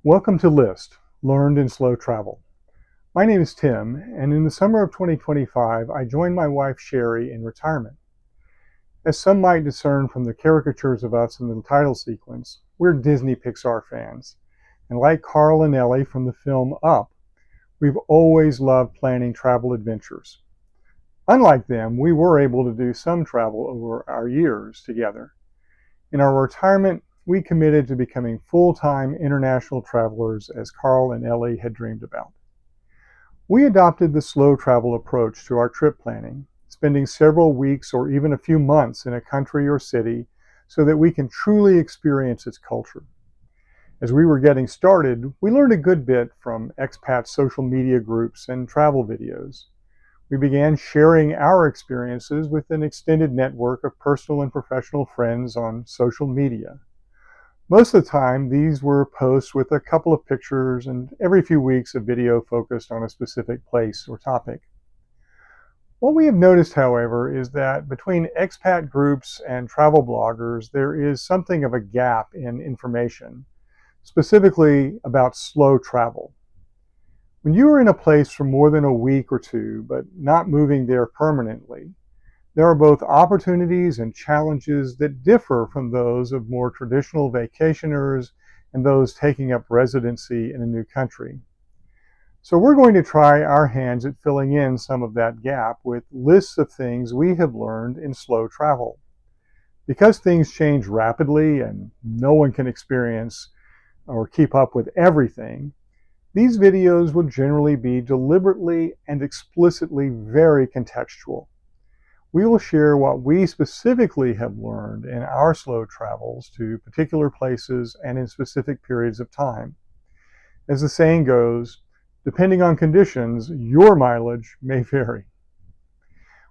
Welcome to List, Learned in Slow Travel. My name is Tim, and in the summer of 2025, I joined my wife Sherry in retirement. As some might discern from the caricatures of us in the title sequence, we're Disney Pixar fans. And like Carl and Ellie from the film Up, we've always loved planning travel adventures. Unlike them, we were able to do some travel over our years together. In our retirement, we committed to becoming full-time international travelers as Carl and Ellie had dreamed about. We adopted the slow travel approach to our trip planning, spending several weeks or even a few months in a country or city so that we can truly experience its culture. As we were getting started, we learned a good bit from expat social media groups and travel videos. We began sharing our experiences with an extended network of personal and professional friends on social media. Most of the time, these were posts with a couple of pictures and every few weeks a video focused on a specific place or topic. What we have noticed, however, is that between expat groups and travel bloggers, there is something of a gap in information, specifically about slow travel. When you are in a place for more than a week or two, but not moving there permanently, there are both opportunities and challenges that differ from those of more traditional vacationers and those taking up residency in a new country. So we're going to try our hands at filling in some of that gap with lists of things we have learned in slow travel. Because things change rapidly and no one can experience or keep up with everything, these videos will generally be deliberately and explicitly very contextual. We will share what we specifically have learned in our slow travels to particular places and in specific periods of time. As the saying goes, depending on conditions, your mileage may vary.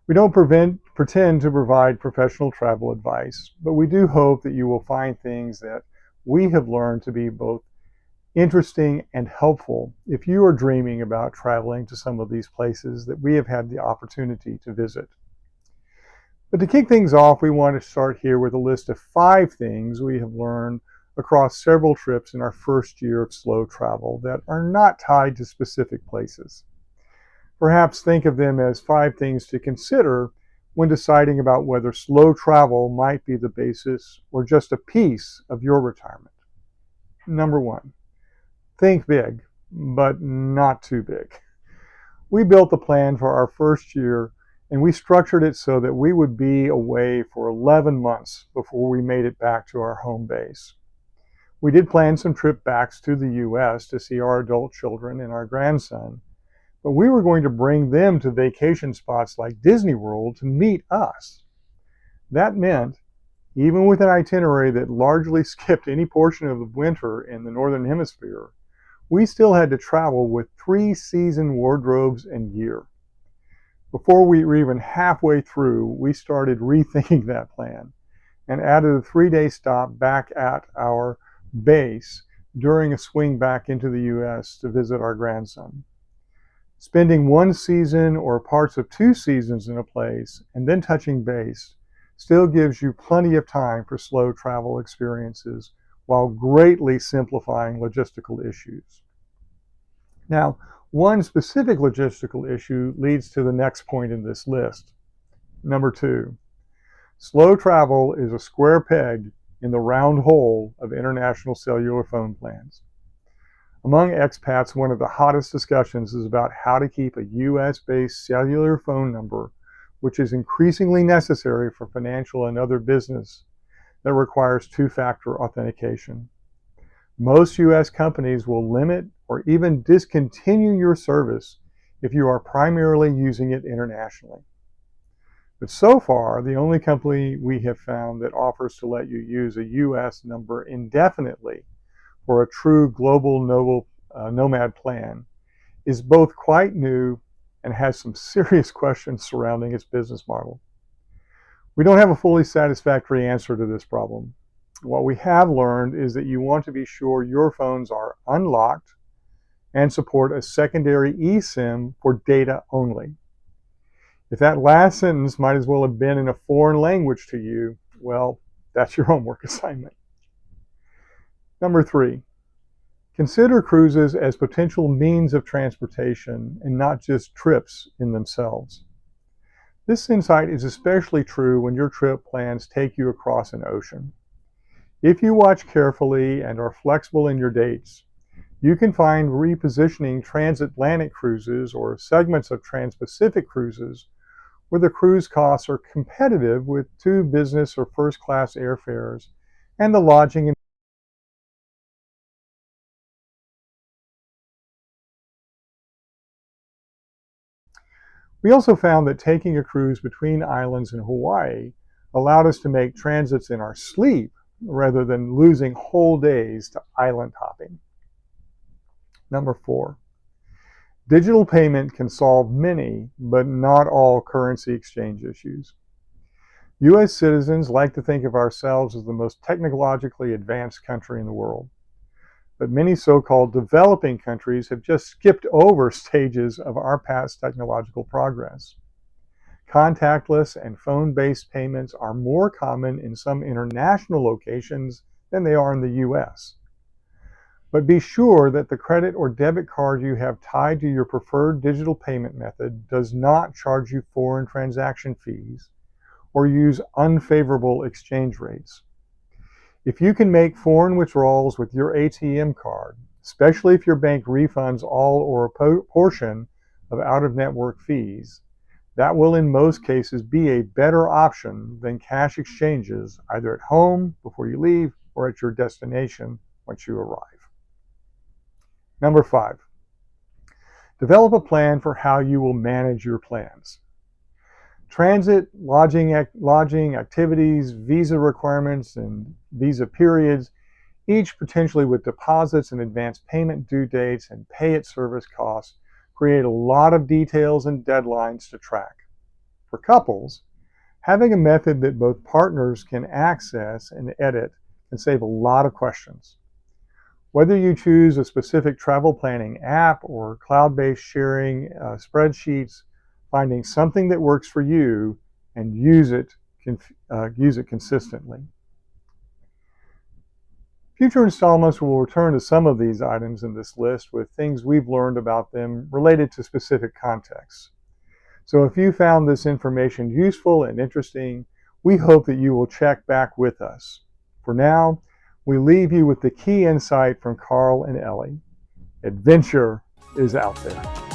We don't pretend to provide professional travel advice, but we do hope that you will find things that we have learned to be both interesting and helpful if you are dreaming about traveling to some of these places that we have had the opportunity to visit. But to kick things off, we want to start here with a list of 5 things we have learned across several trips in our first year of slow travel that are not tied to specific places. Perhaps think of them as 5 things to consider when deciding about whether slow travel might be the basis or just a piece of your retirement. Number 1, think big, but not too big. We built the plan for our first year and we structured it so that we would be away for 11 months before we made it back to our home base. We did plan some trip backs to the U.S. to see our adult children and our grandson, but we were going to bring them to vacation spots like Disney World to meet us. That meant, even with an itinerary that largely skipped any portion of the winter in the Northern Hemisphere, we still had to travel with 3-season wardrobes and gear. Before we were even halfway through, we started rethinking that plan and added a 3-day stop back at our base during a swing back into the U.S. to visit our grandson. Spending 1 season or parts of 2 seasons in a place and then touching base still gives you plenty of time for slow travel experiences while greatly simplifying logistical issues. Now, one specific logistical issue leads to the next point in this list. Number 2, slow travel is a square peg in the round hole of international cellular phone plans. Among expats, one of the hottest discussions is about how to keep a US-based cellular phone number, which is increasingly necessary for financial and other business that requires 2-factor authentication. Most US companies will limit or even discontinue your service if you are primarily using it internationally. But so far, the only company we have found that offers to let you use a US number indefinitely for a true global nomad plan is both quite new and has some serious questions surrounding its business model. We don't have a fully satisfactory answer to this problem. What we have learned is that you want to be sure your phones are unlocked and support a secondary eSIM for data only. If that last sentence might as well have been in a foreign language to you, well, that's your homework assignment. Number 3, Consider cruises as potential means of transportation and not just trips in themselves. This insight is especially true when your trip plans take you across an ocean. If you watch carefully and are flexible in your dates, you can find repositioning transatlantic cruises or segments of trans-Pacific cruises where the cruise costs are competitive with two business or first-class airfares and the lodging and we also found that taking a cruise between islands in Hawaii allowed us to make transits in our sleep rather than losing whole days to island hopping. Number 4, digital payment can solve many, but not all currency exchange issues. U.S. citizens like to think of ourselves as the most technologically advanced country in the world. But many so-called developing countries have just skipped over stages of our past technological progress. Contactless and phone-based payments are more common in some international locations than they are in the U.S. But be sure that the credit or debit card you have tied to your preferred digital payment method does not charge you foreign transaction fees or use unfavorable exchange rates. If you can make foreign withdrawals with your ATM card, especially if your bank refunds all or a portion of out-of-network fees, that will in most cases be a better option than cash exchanges either at home before you leave or at your destination once you arrive. Number 5, develop a plan for how you will manage your plans. Transit, lodging activities, visa requirements, and visa periods, each potentially with deposits and advance payment due dates and pay-at-service costs, create a lot of details and deadlines to track. For couples, having a method that both partners can access and edit can save a lot of questions. Whether you choose a specific travel planning app or cloud-based sharing spreadsheets, finding something that works for you and use it consistently. Future installments will return to some of these items in this list with things we've learned about them related to specific contexts. So if you found this information useful and interesting, we hope that you will check back with us. For now, we leave you with the key insight from Carl and Ellie. Adventure is out there.